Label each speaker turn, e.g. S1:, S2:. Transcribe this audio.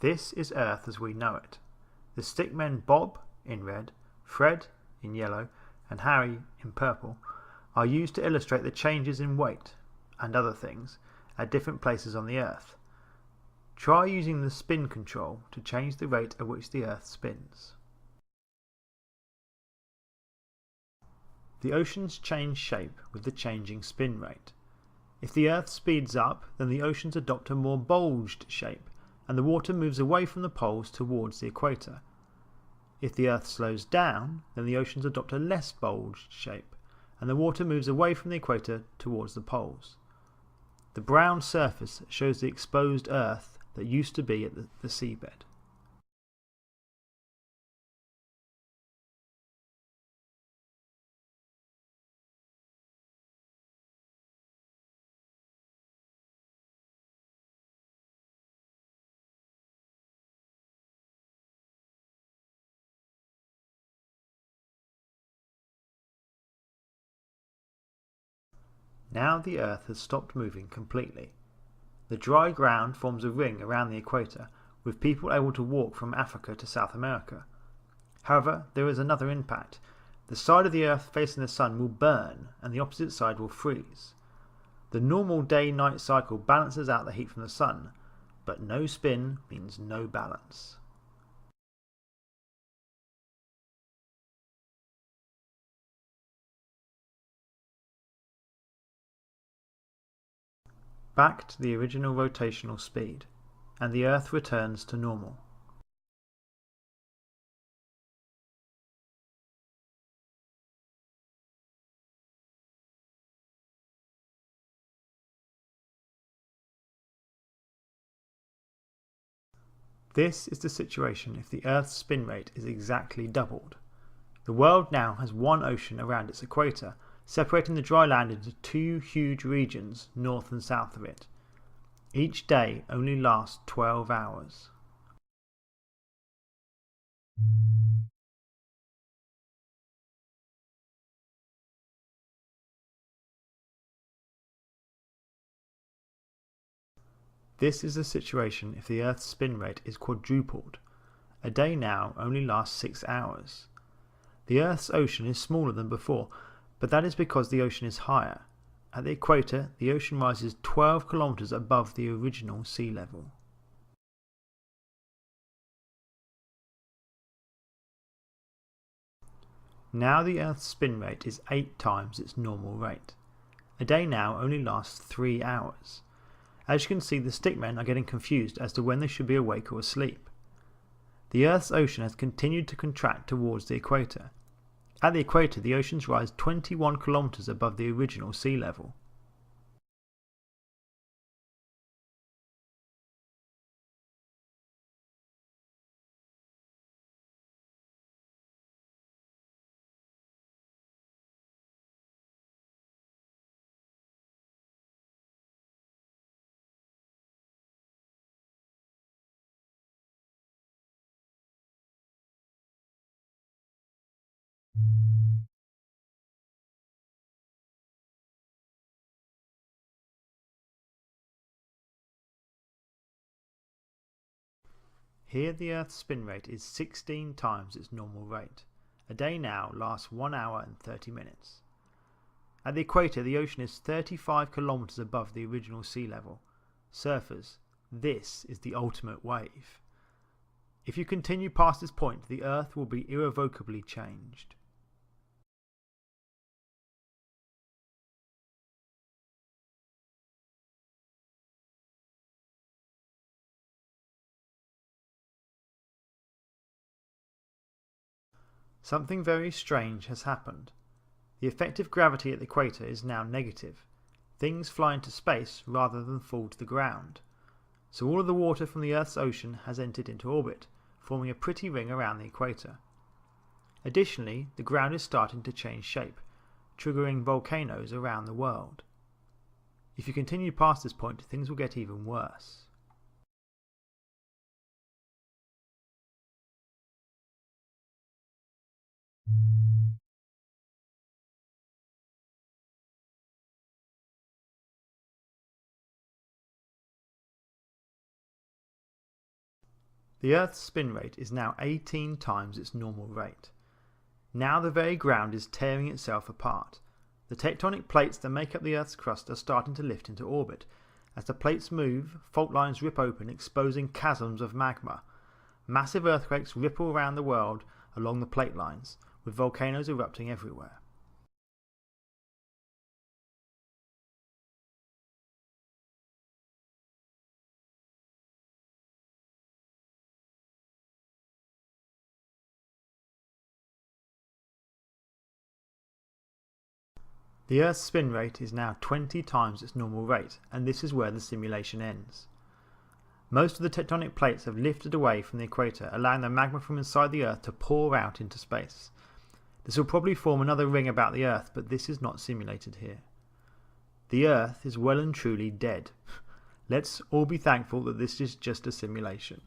S1: This is Earth as we know it. The stickmen Bob in red, Fred in yellow, and Harry in purple are used to illustrate the changes in weight and other things at different places on the Earth. Try using the spin control to change the rate at which the Earth spins. The oceans change shape with the changing spin rate. If the Earth speeds up, then the oceans adopt a more bulged shape, and the water moves away from the poles towards the equator. If the Earth slows down, then the oceans adopt a less bulged shape, and the water moves away from the equator towards the poles. The brown surface shows the exposed Earth that used to be at the seabed. Now the Earth has stopped moving completely. The dry ground forms a ring around the equator, with people able to walk from Africa to South America. However, there is another impact. The side of the Earth facing the sun will burn and the opposite side will freeze. The normal day-night cycle balances out the heat from the sun, but no spin means no balance. Back to the original rotational speed, and the Earth returns to normal. This is the situation if the Earth's spin rate is exactly doubled. The world now has one ocean around its equator, separating the dry land into two huge regions north and south of it. Each day only lasts 12 hours. This is the situation if the Earth's spin rate is quadrupled. A day now only lasts 6 hours. The Earth's ocean is smaller than before, but that is because the ocean is higher. At the equator, the ocean rises 12 kilometers above the original sea level. Now the Earth's spin rate is 8 times its normal rate. A day now only lasts 3 hours. As you can see, the stickmen are getting confused as to when they should be awake or asleep. The Earth's ocean has continued to contract towards the equator. At the equator, the oceans rise 21 kilometers above the original sea level. Here the Earth's spin rate is 16 times its normal rate. A day now lasts 1 hour and 30 minutes. At the equator, the ocean is 35 kilometers above the original sea level. Surfers, this is the ultimate wave. If you continue past this point, the Earth will be irrevocably changed. Something very strange has happened. The effective gravity at the equator is now negative. Things fly into space rather than fall to the ground. So all of the water from the Earth's ocean has entered into orbit, forming a pretty ring around the equator. Additionally, the ground is starting to change shape, triggering volcanoes around the world. If you continue past this point, things will get even worse. The Earth's spin rate is now 18 times its normal rate. Now the very ground is tearing itself apart. The tectonic plates that make up the Earth's crust are starting to lift into orbit. As the plates move, fault lines rip open, exposing chasms of magma. Massive earthquakes ripple around the world along the plate lines, with volcanoes erupting everywhere. The Earth's spin rate is now 20 times its normal rate, and this is where the simulation ends. Most of the tectonic plates have lifted away from the equator, allowing the magma from inside the Earth to pour out into space. This will probably form another ring about the Earth, but this is not simulated here. The Earth is well and truly dead. Let's all be thankful that this is just a simulation.